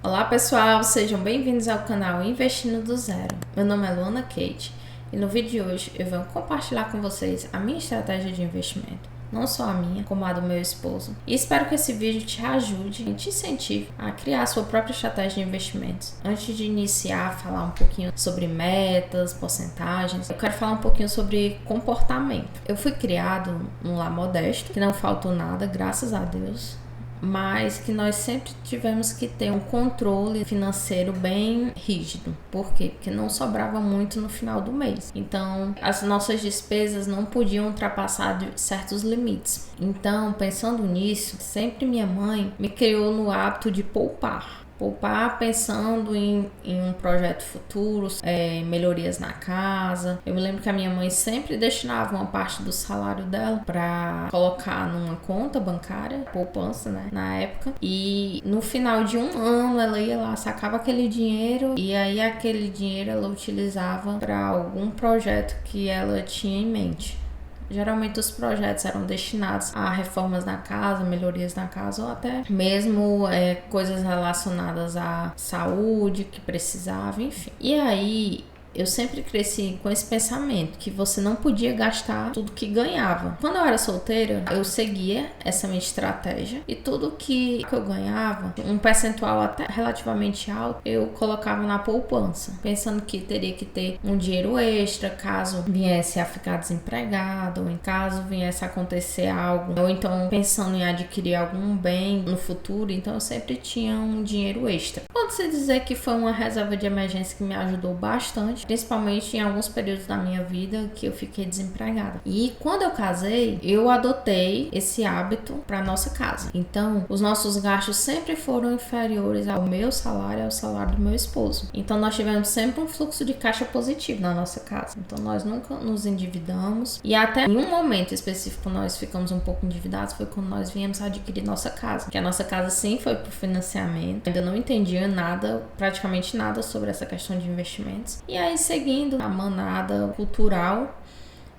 Olá pessoal, sejam bem-vindos ao canal Investindo do Zero. Meu nome é Luana Kate e no vídeo de hoje eu venho compartilhar com vocês a minha estratégia de investimento. Não só a minha, como a do meu esposo. E espero que esse vídeo te ajude e te incentive a criar a sua própria estratégia de investimentos. Antes de iniciar, falar um pouquinho sobre metas, porcentagens, eu quero falar um pouquinho sobre comportamento. Eu fui criado num lar modesto, que não faltou nada, graças a Deus, mas que nós sempre tivemos que ter um controle financeiro bem rígido. Por quê? Porque não sobrava muito no final do mês. Então, as nossas despesas não podiam ultrapassar certos limites. Então, pensando nisso, sempre minha mãe me criou no hábito de poupar pensando em um projeto futuro, melhorias na casa. Eu me lembro que a minha mãe sempre destinava uma parte do salário dela para colocar numa conta bancária, poupança, né, na época. E no final de um ano ela ia lá, sacava aquele dinheiro e aí aquele dinheiro ela utilizava para algum projeto que ela tinha em mente. Geralmente os projetos eram destinados a reformas na casa, melhorias na casa ou até mesmo coisas relacionadas à saúde que precisava, enfim. E aí eu sempre cresci com esse pensamento que você não podia gastar tudo que ganhava. Quando eu era solteira, eu seguia essa minha estratégia e tudo que eu ganhava, um percentual até relativamente alto, eu colocava na poupança, pensando que teria que ter um dinheiro extra caso viesse a ficar desempregado, ou em caso viesse a acontecer algo, ou então pensando em adquirir algum bem no futuro, então eu sempre tinha um dinheiro extra. Pode-se dizer que foi uma reserva de emergência que me ajudou bastante, principalmente em alguns períodos da minha vida que eu fiquei desempregada. E quando eu casei, eu adotei esse hábito para nossa casa. Então, os nossos gastos sempre foram inferiores ao meu salário e ao salário do meu esposo. Então, nós tivemos sempre um fluxo de caixa positivo na nossa casa. Então, nós nunca nos endividamos. E até em um momento específico nós ficamos um pouco endividados, foi quando nós viemos adquirir nossa casa. Que a nossa casa sim foi pro financiamento. Ainda não entendia nada, praticamente nada sobre essa questão de investimentos. E aí, seguindo a manada cultural,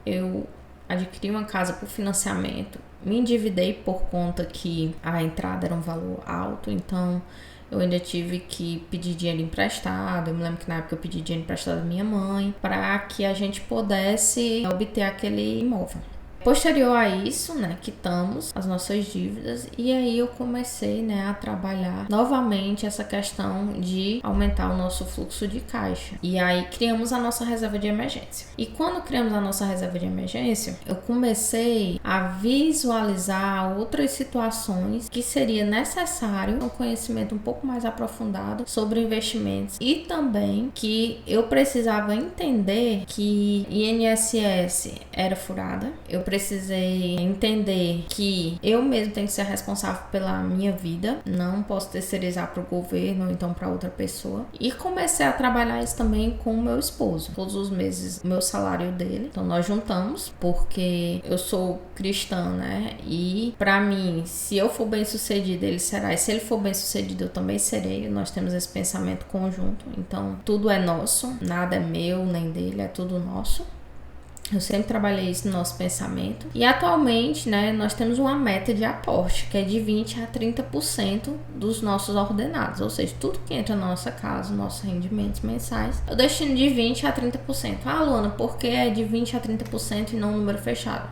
eu adquiri uma casa por financiamento, me endividei por conta que a entrada era um valor alto, então eu ainda tive que pedir dinheiro emprestado. Eu me lembro que na época eu pedi dinheiro emprestado da minha mãe para que a gente pudesse obter aquele imóvel. Posterior a isso, né, quitamos as nossas dívidas e aí eu comecei, né, a trabalhar novamente essa questão de aumentar o nosso fluxo de caixa. E aí criamos a nossa reserva de emergência. E quando criamos a nossa reserva de emergência, eu comecei a visualizar outras situações que seria necessário um conhecimento um pouco mais aprofundado sobre investimentos e também que eu precisava entender que INSS era furada. Eu precisei entender que eu mesmo tenho que ser responsável pela minha vida, não posso terceirizar para o governo ou então para outra pessoa. E comecei a trabalhar isso também com o meu esposo. Todos os meses, o meu salário dele. Então nós juntamos, porque eu sou cristã, né? E para mim, se eu for bem sucedido, ele será. E se ele for bem sucedido, eu também serei. Nós temos esse pensamento conjunto. Então tudo é nosso, nada é meu nem dele, é tudo nosso. Eu sempre trabalhei isso no nosso pensamento. E atualmente, né, nós temos uma meta de aporte, que é de 20% a 30% dos nossos ordenados. Ou seja, tudo que entra na nossa casa, nossos rendimentos mensais, eu destino de 20% a 30%. Ah, Luana, por que é de 20% a 30% e não um número fechado?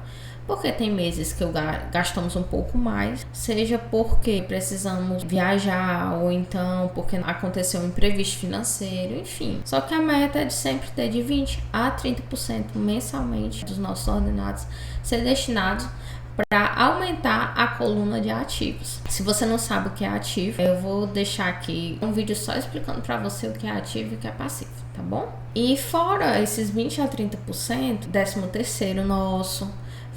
Porque tem meses que gastamos um pouco mais, seja porque precisamos viajar ou então porque aconteceu um imprevisto financeiro, enfim. Só que a meta é de sempre ter de 20% a 30% mensalmente dos nossos ordenados ser destinados para aumentar a coluna de ativos. Se você não sabe o que é ativo, eu vou deixar aqui um vídeo só explicando para você o que é ativo e o que é passivo, tá bom? E fora esses 20% a 30%, 13º nosso,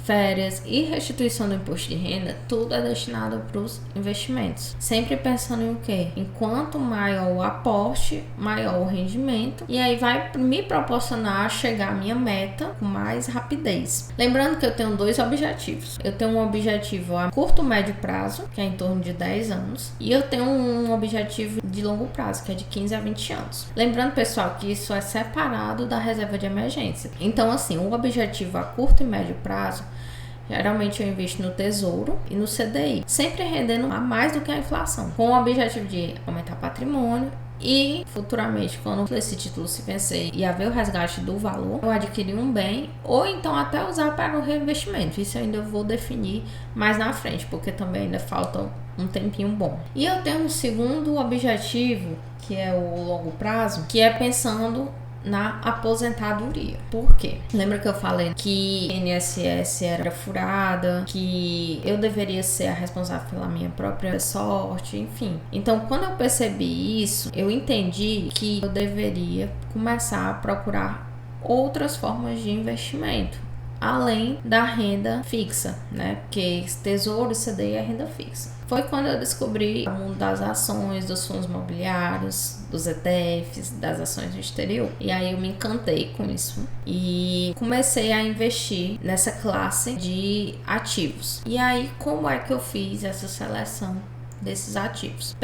férias e restituição do imposto de renda, tudo é destinado para os investimentos. Sempre pensando em o quê? Enquanto maior o aporte, maior o rendimento, e aí vai me proporcionar chegar à minha meta com mais rapidez. Lembrando que eu tenho dois objetivos. Eu tenho um objetivo a curto e médio prazo, que é em torno de 10 anos, e eu tenho um objetivo de longo prazo, que é de 15 a 20 anos. Lembrando, pessoal, que isso é separado da reserva de emergência. Então, assim, o objetivo a curto e médio prazo Geralmente eu invisto no Tesouro e no CDI, sempre rendendo a mais do que a inflação, com o objetivo de aumentar patrimônio e futuramente, quando esse título se vencer e haver o resgate do valor, eu adquirir um bem ou então até usar para o reinvestimento. Isso eu ainda vou definir mais na frente, porque também ainda falta um tempinho bom. E eu tenho um segundo objetivo, que é o longo prazo, que é pensando na aposentadoria. Por quê? Lembra que eu falei que INSS era furada, que eu deveria ser a responsável pela minha própria sorte, enfim. Então, quando eu percebi isso, eu entendi que eu deveria começar a procurar outras formas de investimento, além da renda fixa, né? Porque Tesouro e CDI é renda fixa. Foi quando eu descobri o mundo das ações, dos fundos imobiliários, dos ETFs, das ações do exterior. E aí eu me encantei com isso e comecei a investir nessa classe de ativos. E aí, como é que eu fiz essa seleção desses ativos?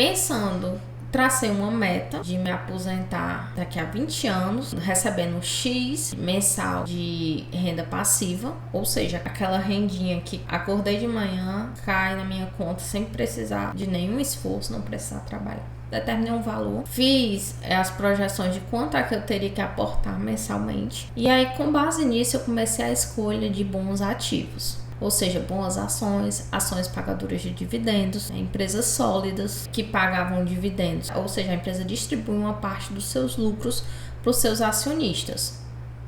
Tracei uma meta de me aposentar daqui a 20 anos, recebendo X mensal de renda passiva, ou seja, aquela rendinha que acordei de manhã, cai na minha conta sem precisar de nenhum esforço, não precisar trabalhar. Determinei um valor, fiz as projeções de quanto é que eu teria que aportar mensalmente, e aí com base nisso eu comecei a escolha de bons ativos. Ou seja, boas ações, ações pagadoras de dividendos, empresas sólidas que pagavam dividendos. Ou seja, a empresa distribui uma parte dos seus lucros para os seus acionistas.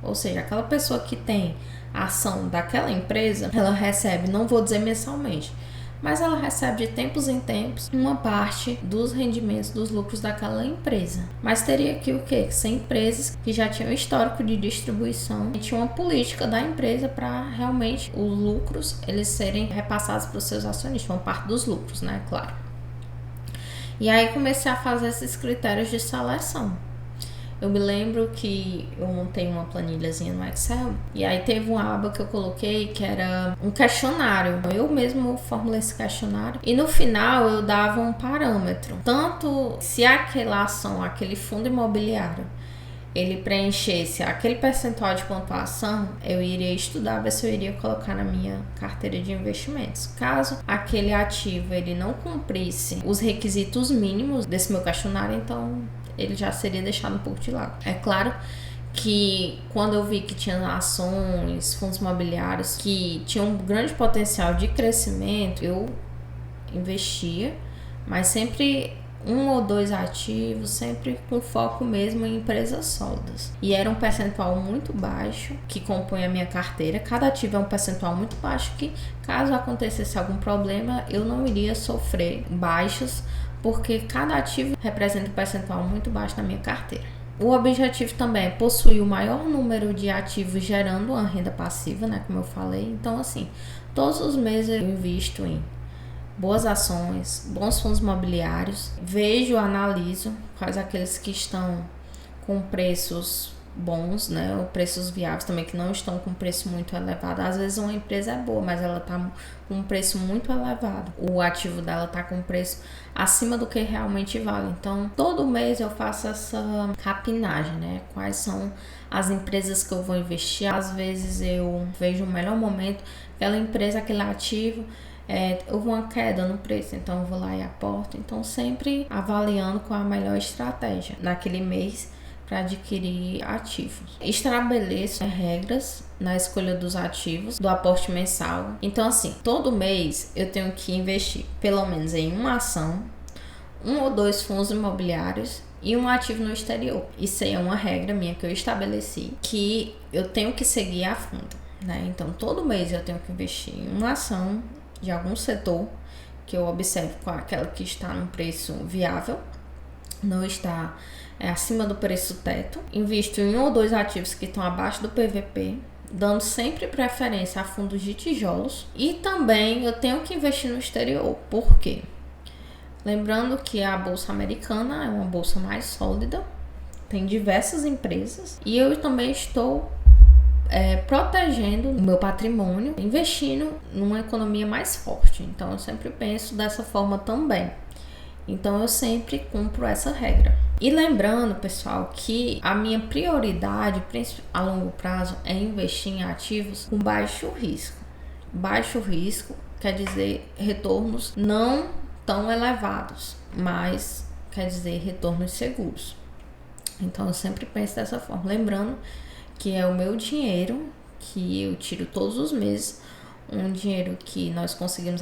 Ou seja, aquela pessoa que tem a ação daquela empresa, ela recebe, não vou dizer mensalmente, mas ela recebe de tempos em tempos uma parte dos rendimentos dos lucros daquela empresa. Mas teria que o quê? Ser empresas que já tinham histórico de distribuição e tinha uma política da empresa para realmente os lucros eles serem repassados para os seus acionistas, uma parte dos lucros, né? Claro. E aí comecei a fazer esses critérios de seleção. Eu me lembro que eu montei uma planilhazinha no Excel e aí teve uma aba que eu coloquei que era um questionário. Eu mesmo formulei esse questionário e no final eu dava um parâmetro. Tanto se aquela ação, aquele fundo imobiliário, ele preenchesse aquele percentual de pontuação, eu iria estudar, ver se eu iria colocar na minha carteira de investimentos. Caso aquele ativo ele não cumprisse os requisitos mínimos desse meu questionário, então ele já seria deixado um pouco de lado. É claro que quando eu vi que tinha ações, fundos imobiliários que tinham um grande potencial de crescimento, eu investia, mas sempre um ou dois ativos, sempre com foco mesmo em empresas sólidas. E era um percentual muito baixo que compõe a minha carteira. Cada ativo é um percentual muito baixo que, caso acontecesse algum problema, eu não iria sofrer baixos, porque cada ativo representa um percentual muito baixo na minha carteira. O objetivo também é possuir o maior número de ativos gerando uma renda passiva, né, como eu falei. Então, assim, todos os meses eu invisto em boas ações, bons fundos imobiliários, vejo, analiso quais aqueles que estão com preços bons, né, ou preços viáveis também, que não estão com preço muito elevado. Às vezes uma empresa é boa, mas ela está com um preço muito elevado, o ativo dela está com um preço acima do que realmente vale. Então todo mês eu faço essa capinagem, né, quais são as empresas que eu vou investir. Às vezes eu vejo o melhor momento, aquela empresa, aquele ativo, houve uma queda no preço, então eu vou lá e aporto. Então sempre avaliando qual a melhor estratégia naquele mês para adquirir ativos. Estabeleço regras na escolha dos ativos, do aporte mensal. Então, assim, todo mês eu tenho que investir pelo menos em uma ação, um ou dois fundos imobiliários e um ativo no exterior. Isso aí é uma regra minha que eu estabeleci, que eu tenho que seguir a fundo, né? Então, todo mês eu tenho que investir em uma ação de algum setor que eu observo qual é aquela que está num preço viável, não está acima do preço teto. Invisto em um ou dois ativos que estão abaixo do PVP, dando sempre preferência a fundos de tijolos. E também eu tenho que investir no exterior. Por quê? Lembrando que a bolsa americana é uma bolsa mais sólida, tem diversas empresas e eu também estou protegendo o meu patrimônio, investindo numa economia mais forte. Então eu sempre penso dessa forma também. Então eu sempre cumpro essa regra. E lembrando, pessoal, que a minha prioridade a longo prazo é investir em ativos com baixo risco. baixo risco quer dizer retornos não tão elevados, mas quer dizer retornos seguros. Então eu sempre penso dessa forma, lembrando que é o meu dinheiro que eu tiro todos os meses, um dinheiro que nós conseguimos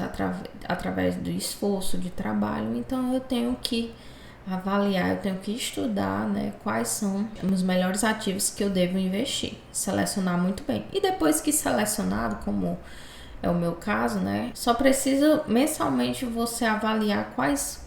através do esforço de trabalho. Então eu tenho que avaliar, eu tenho que estudar, né, quais são os melhores ativos que eu devo investir, selecionar muito bem. E depois que selecionado, como é o meu caso, né, só precisa mensalmente você avaliar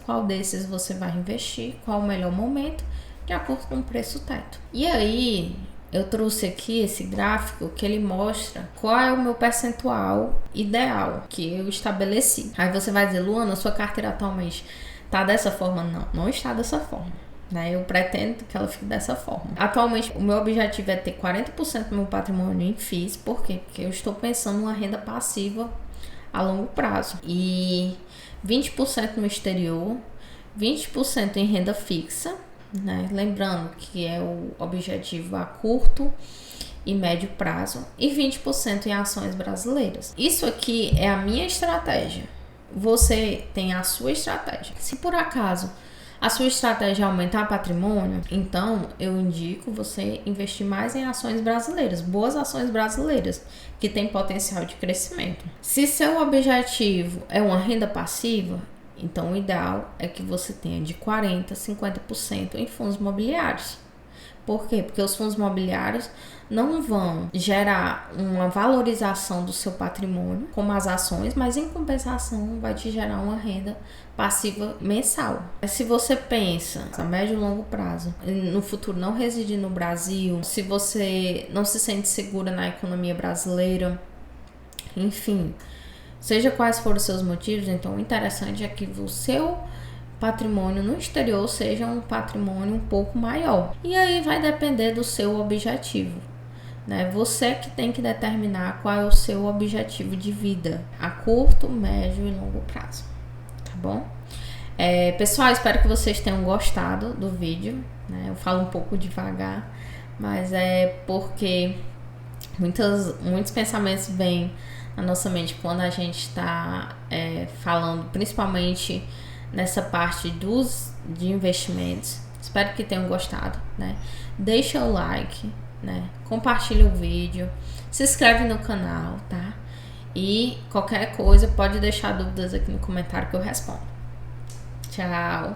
qual desses você vai investir, qual o melhor momento, de acordo com o preço teto. E aí eu trouxe aqui esse gráfico que ele mostra qual é o meu percentual ideal que eu estabeleci. Aí você vai dizer, Luana, sua carteira atualmente tá dessa forma? Não está dessa forma, né? Eu pretendo que ela fique dessa forma. Atualmente, o meu objetivo é ter 40% do meu patrimônio em FIIs. Por quê? Porque eu estou pensando em uma renda passiva a longo prazo. E 20% no exterior, 20% em renda fixa, né? Lembrando que é o objetivo a curto e médio prazo, e 20% em ações brasileiras. Isso aqui é a minha estratégia. Você tem a sua estratégia. Se por acaso a sua estratégia é aumentar patrimônio, então eu indico você investir mais em ações brasileiras, boas ações brasileiras, que tem potencial de crescimento. Se seu objetivo é uma renda passiva, então o ideal é que você tenha de 40% a 50% em fundos imobiliários. Por quê? Porque os fundos imobiliários não vão gerar uma valorização do seu patrimônio, como as ações, mas em compensação vai te gerar uma renda passiva mensal. Se você pensa a médio e longo prazo, no futuro não residir no Brasil, se você não se sente segura na economia brasileira, enfim, seja quais forem os seus motivos, então o interessante é que o seu patrimônio no exterior seja um patrimônio um pouco maior. E aí vai depender do seu objetivo, né? Você que tem que determinar qual é o seu objetivo de vida a curto, médio e longo prazo, tá bom? Pessoal, espero que vocês tenham gostado do vídeo, né? Eu falo um pouco devagar, mas é porque muitos pensamentos vêm na nossa mente quando a gente está falando, principalmente nessa parte de investimentos. Espero que tenham gostado, né? Deixa o like, né? Compartilha o vídeo, se inscreve no canal, tá? E qualquer coisa pode deixar dúvidas aqui no comentário que eu respondo. Tchau!